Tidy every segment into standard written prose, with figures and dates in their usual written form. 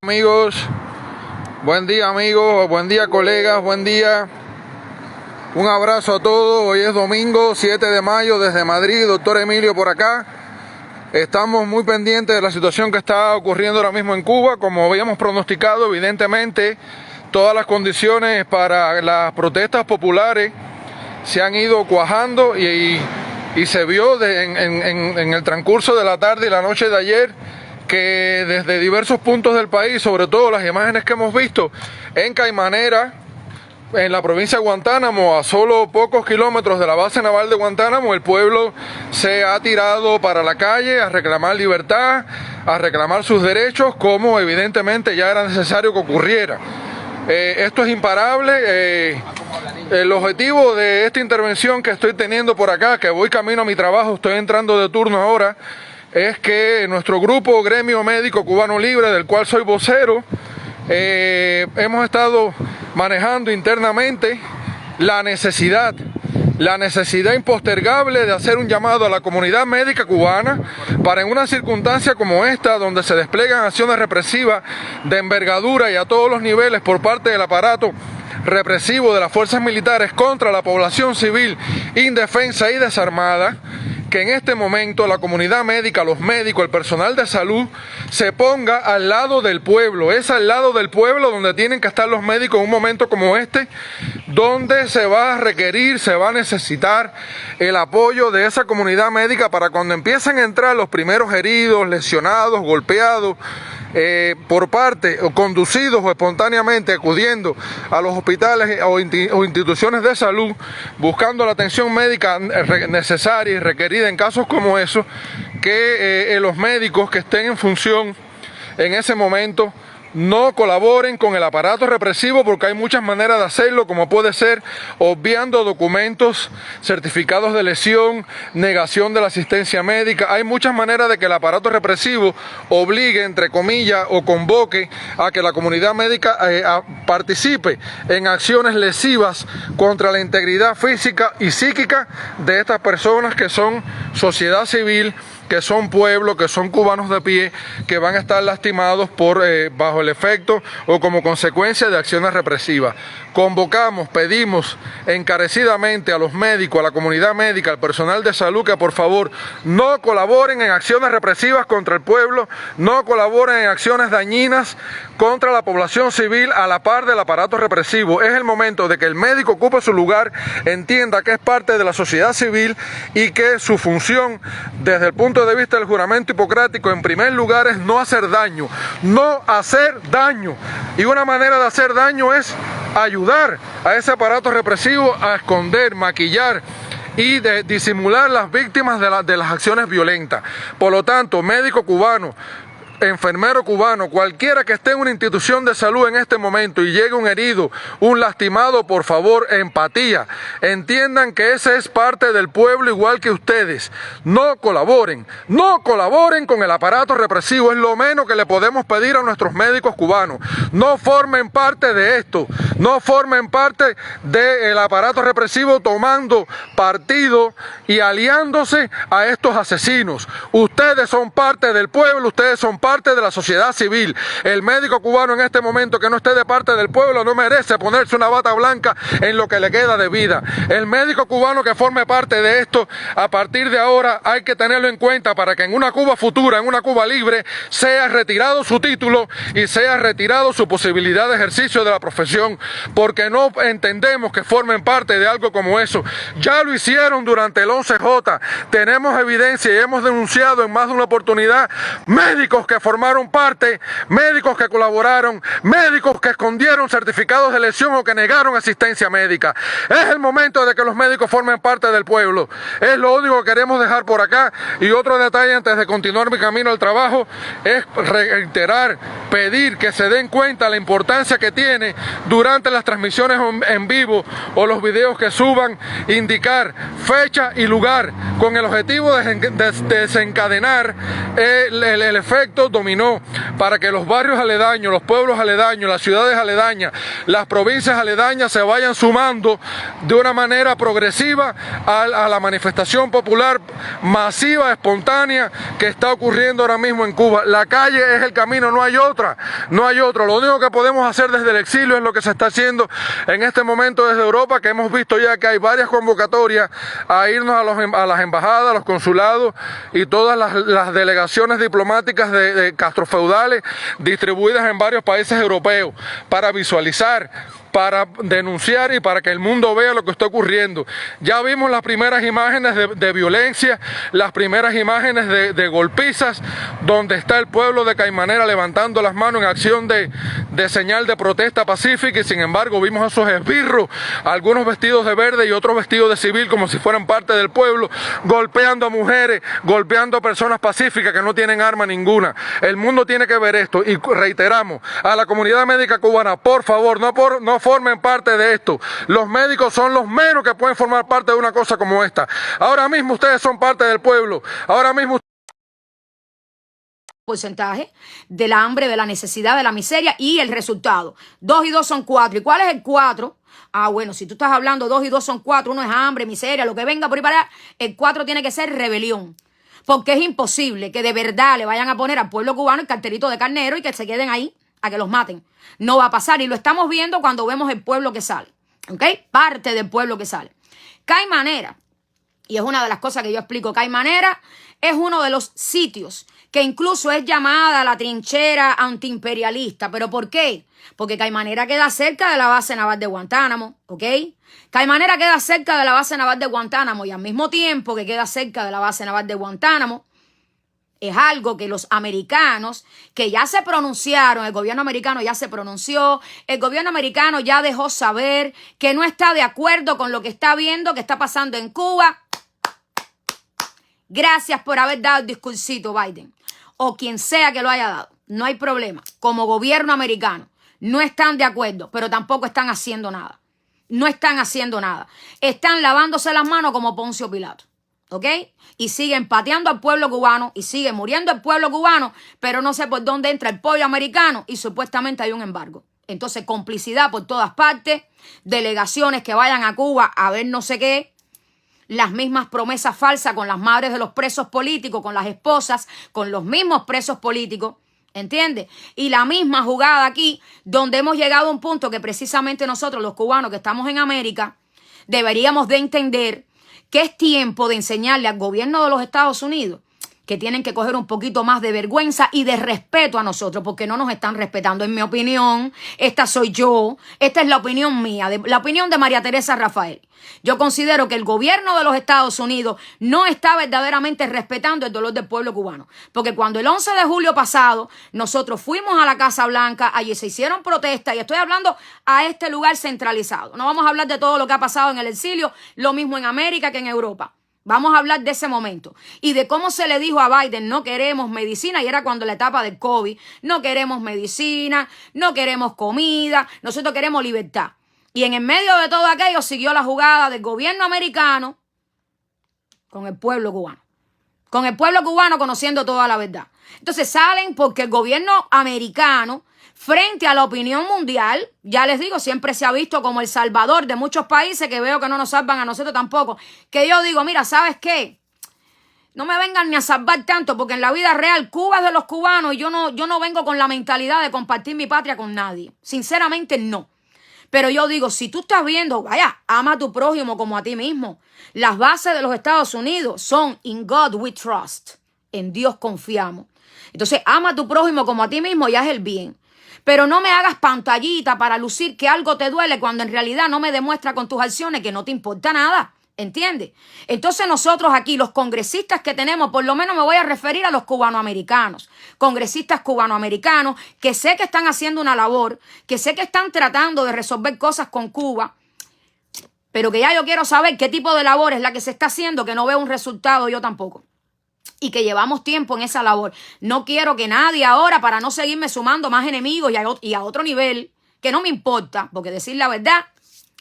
Amigos, buen día amigos, buen día colegas, buen día. Un abrazo a todos. Hoy es domingo 7 de mayo desde Madrid, doctor Emilio por acá. Estamos muy pendientes de la situación que está ocurriendo ahora mismo en Cuba. Como habíamos pronosticado, evidentemente todas las condiciones para las protestas populares se han ido cuajando y se vio en el transcurso de la tarde y la noche de ayer que desde diversos puntos del país, sobre todo las imágenes que hemos visto en Caimanera, en la provincia de Guantánamo, a solo pocos kilómetros de la base naval de Guantánamo, el pueblo se ha tirado para la calle a reclamar libertad, a reclamar sus derechos, como evidentemente ya era necesario que ocurriera. Esto es imparable. El objetivo de esta intervención que estoy teniendo por acá, que voy camino a mi trabajo, estoy entrando de turno ahora, es que nuestro grupo Gremio Médico Cubano Libre, del cual soy vocero, hemos estado manejando internamente la necesidad impostergable de hacer un llamado a la comunidad médica cubana para, en una circunstancia como esta, donde se despliegan acciones represivas de envergadura y a todos los niveles por parte del aparato represivo de las fuerzas militares contra la población civil indefensa y desarmada, que en este momento la comunidad médica, los médicos, el personal de salud, se ponga al lado del pueblo. Es al lado del pueblo donde tienen que estar los médicos en un momento como este, donde se va a requerir, se va a necesitar el apoyo de esa comunidad médica para cuando empiecen a entrar los primeros heridos, lesionados, golpeados, por parte o conducidos o espontáneamente acudiendo a los hospitales o instituciones de salud buscando la atención médica necesaria y requerida en casos como esos, que los médicos que estén en función en ese momento no colaboren con el aparato represivo, porque hay muchas maneras de hacerlo, como puede ser obviando documentos, certificados de lesión, negación de la asistencia médica. Hay muchas maneras de que el aparato represivo obligue, entre comillas, o convoque a que la comunidad médica participe en acciones lesivas contra la integridad física y psíquica de estas personas que son sociedad civil, que son pueblo, que son cubanos de pie, que van a estar lastimados bajo el efecto o como consecuencia de acciones represivas. Convocamos, pedimos encarecidamente a los médicos, a la comunidad médica, al personal de salud, que por favor no colaboren en acciones represivas contra el pueblo, no colaboren en acciones dañinas contra la población civil a la par del aparato represivo. Es el momento de que el médico ocupe su lugar, entienda que es parte de la sociedad civil y que su función desde el punto de vista del juramento hipocrático, en primer lugar, es no hacer daño, no hacer daño. Y una manera de hacer daño es ayudar a ese aparato represivo a esconder, maquillar y disimular las víctimas de las acciones violentas. Por lo tanto, médico cubano, enfermero cubano, cualquiera que esté en una institución de salud en este momento y llegue un herido, un lastimado, por favor, empatía. Entiendan que ese es parte del pueblo igual que ustedes. No colaboren con el aparato represivo. Es lo menos que le podemos pedir a nuestros médicos cubanos. No formen parte de esto, no formen parte del aparato represivo tomando partido y aliándose a estos asesinos. Ustedes son parte del pueblo, ustedes son parte de la sociedad civil. El médico cubano en este momento que no esté de parte del pueblo no merece ponerse una bata blanca en lo que le queda de vida. El médico cubano que forme parte de esto, a partir de ahora hay que tenerlo en cuenta para que en una Cuba futura, en una Cuba libre, sea retirado su título y sea retirado su posibilidad de ejercicio de la profesión, porque no entendemos que formen parte de algo como eso. Ya lo hicieron durante el 11J, tenemos evidencia y hemos denunciado en más de una oportunidad médicos que formaron parte, médicos que colaboraron, médicos que escondieron certificados de lesión o que negaron asistencia médica. Es el momento de que los médicos formen parte del pueblo. Es lo único que queremos dejar por acá. Y otro detalle antes de continuar mi camino al trabajo es reiterar, pedir que se den cuenta la importancia que tiene durante las transmisiones en vivo o los videos que suban, indicar fecha y lugar con el objetivo de desencadenar el efecto efecto dominó para que los barrios aledaños, los pueblos aledaños, las ciudades aledañas, las provincias aledañas se vayan sumando de una manera progresiva a la manifestación popular masiva, espontánea que está ocurriendo ahora mismo en Cuba. La calle es el camino, no hay otra, no hay otro. Lo único que podemos hacer desde el exilio es lo que se está haciendo en este momento desde Europa, que hemos visto ya que hay varias convocatorias a irnos a las embajadas, a los consulados y todas las delegaciones diplomáticas de castrofeudales distribuidas en varios países europeos para visualizar, para denunciar y para que el mundo vea lo que está ocurriendo. Ya vimos las primeras imágenes de violencia, las primeras imágenes de golpizas, donde está el pueblo de Caimanera levantando las manos en acción de señal de protesta pacífica, y sin embargo vimos a esos esbirros, algunos vestidos de verde y otros vestidos de civil como si fueran parte del pueblo, golpeando a mujeres, golpeando a personas pacíficas que no tienen arma ninguna. El mundo tiene que ver esto y reiteramos a la comunidad médica cubana, por favor, no formen parte de esto. Los médicos son los menos que pueden formar parte de una cosa como esta. Ahora mismo ustedes son parte del pueblo. Ahora mismo porcentaje de la hambre, de la necesidad, de la miseria y el resultado. 2 y 2 son 4. ¿Y cuál es el 4? Ah, bueno, si tú estás hablando 2 y 2 son 4, uno es hambre, miseria, lo que venga por ahí para allá, el 4 tiene que ser rebelión. Porque es imposible que de verdad le vayan a poner al pueblo cubano el cartelito de carnero y que se queden ahí a que los maten. No va a pasar, y lo estamos viendo cuando vemos el pueblo que sale, ¿ok? Parte del pueblo que sale. Caimanera, y es una de las cosas que yo explico, Caimanera es uno de los sitios que incluso es llamada la trinchera antiimperialista. ¿Pero por qué? Porque Caimanera queda cerca de la base naval de Guantánamo, ¿ok? Caimanera queda cerca de la base naval de Guantánamo, y al mismo tiempo que queda cerca de la base naval de Guantánamo, es algo que los americanos, que ya se pronunciaron, el gobierno americano ya se pronunció, el gobierno americano ya dejó saber que no está de acuerdo con lo que está viendo, que está pasando en Cuba. Gracias por haber dado el discursito, Biden, o quien sea que lo haya dado. No hay problema. Como gobierno americano, no están de acuerdo, pero tampoco están haciendo nada. No están haciendo nada. Están lavándose las manos como Poncio Pilato. ¿Ok? Y siguen pateando al pueblo cubano y sigue muriendo el pueblo cubano, pero no sé por dónde entra el pollo americano y supuestamente hay un embargo. Entonces, complicidad por todas partes, delegaciones que vayan a Cuba a ver no sé qué, las mismas promesas falsas con las madres de los presos políticos, con las esposas, con los mismos presos políticos, ¿entiendes? Y la misma jugada aquí, donde hemos llegado a un punto que precisamente nosotros, los cubanos que estamos en América, deberíamos de entender que es tiempo de enseñarle al gobierno de los Estados Unidos que tienen que coger un poquito más de vergüenza y de respeto a nosotros, porque no nos están respetando. En mi opinión, esta soy yo, esta es la opinión mía, la opinión de María Teresa Rafael. Yo considero que el gobierno de los Estados Unidos no está verdaderamente respetando el dolor del pueblo cubano, porque cuando el 11 de julio pasado nosotros fuimos a la Casa Blanca, allí se hicieron protestas, y estoy hablando a este lugar centralizado. No vamos a hablar de todo lo que ha pasado en el exilio, lo mismo en América que en Europa. Vamos a hablar de ese momento y de cómo se le dijo a Biden: no queremos medicina, y era cuando la etapa del COVID, no queremos medicina, no queremos comida, nosotros queremos libertad. Y en el medio de todo aquello siguió la jugada del gobierno americano con el pueblo cubano. Con el pueblo cubano conociendo toda la verdad. Entonces salen porque el gobierno americano, frente a la opinión mundial, ya les digo, siempre se ha visto como el salvador de muchos países, que veo que no nos salvan a nosotros tampoco. Que yo digo, mira, ¿sabes qué? No me vengan ni a salvar tanto, porque en la vida real Cuba es de los cubanos y yo no vengo con la mentalidad de compartir mi patria con nadie. Sinceramente no. Pero yo digo, si tú estás viendo, vaya, ama a tu prójimo como a ti mismo. Las bases de los Estados Unidos son In God we trust. En Dios confiamos. Entonces, ama a tu prójimo como a ti mismo y haz el bien. Pero no me hagas pantallita para lucir que algo te duele cuando en realidad no me demuestra con tus acciones que no te importa nada. ¿Entiendes? Entonces nosotros aquí, los congresistas que tenemos, por lo menos me voy a referir a los cubanoamericanos, congresistas cubanoamericanos que sé que están haciendo una labor, que sé que están tratando de resolver cosas con Cuba, pero que ya yo quiero saber qué tipo de labor es la que se está haciendo, que no veo un resultado yo tampoco. Y que llevamos tiempo en esa labor. No quiero que nadie ahora, para no seguirme sumando más enemigos y a otro nivel, que no me importa, porque decir la verdad,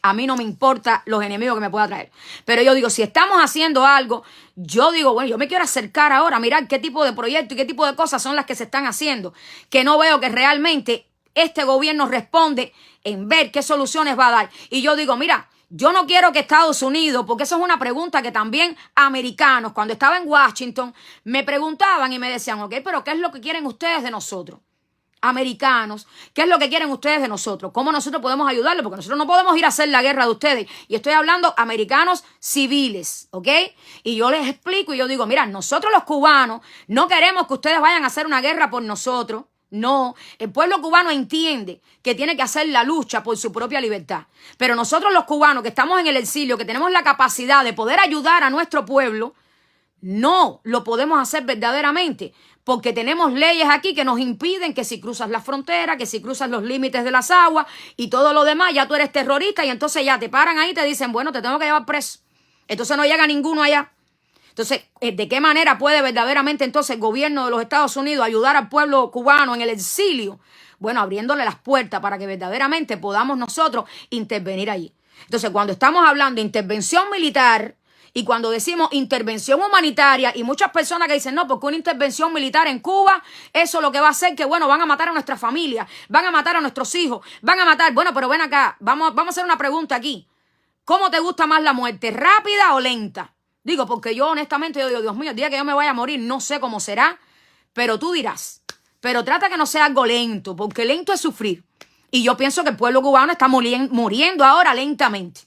A mí no me importa los enemigos que me pueda traer. Pero yo digo, si estamos haciendo algo, yo digo, bueno, yo me quiero acercar ahora a mirar qué tipo de proyectos y qué tipo de cosas son las que se están haciendo, que no veo que realmente este gobierno responde en ver qué soluciones va a dar. Y yo digo, mira, yo no quiero que Estados Unidos, porque eso es una pregunta que también americanos, cuando estaba en Washington, me preguntaban y me decían, ok, pero ¿qué es lo que quieren ustedes de nosotros? Americanos, ¿qué es lo que quieren ustedes de nosotros? ¿Cómo nosotros podemos ayudarles? Porque nosotros no podemos ir a hacer la guerra de ustedes. Y estoy hablando americanos civiles, ¿ok? Y yo les explico y yo digo, mira, nosotros los cubanos no queremos que ustedes vayan a hacer una guerra por nosotros. No, el pueblo cubano entiende que tiene que hacer la lucha por su propia libertad. Pero nosotros los cubanos que estamos en el exilio, que tenemos la capacidad de poder ayudar a nuestro pueblo, no lo podemos hacer verdaderamente, porque tenemos leyes aquí que nos impiden que si cruzas la frontera, que si cruzas los límites de las aguas y todo lo demás, ya tú eres terrorista y entonces ya te paran ahí y te dicen, bueno, te tengo que llevar preso. Entonces no llega ninguno allá. Entonces, ¿de qué manera puede verdaderamente entonces el gobierno de los Estados Unidos ayudar al pueblo cubano en el exilio? Bueno, abriéndole las puertas para que verdaderamente podamos nosotros intervenir allí. Entonces, cuando estamos hablando de intervención militar y cuando decimos intervención humanitaria y muchas personas que dicen, no, porque una intervención militar en Cuba, eso lo que va a hacer que, bueno, van a matar a nuestra familia, van a matar a nuestros hijos, van a matar, bueno, pero ven acá, vamos a hacer una pregunta aquí. ¿Cómo te gusta más la muerte, rápida o lenta? Digo, porque yo honestamente, yo digo, Dios mío, el día que yo me vaya a morir, no sé cómo será, pero tú dirás, pero trata que no sea algo lento, porque lento es sufrir. Y yo pienso que el pueblo cubano está muriendo ahora lentamente.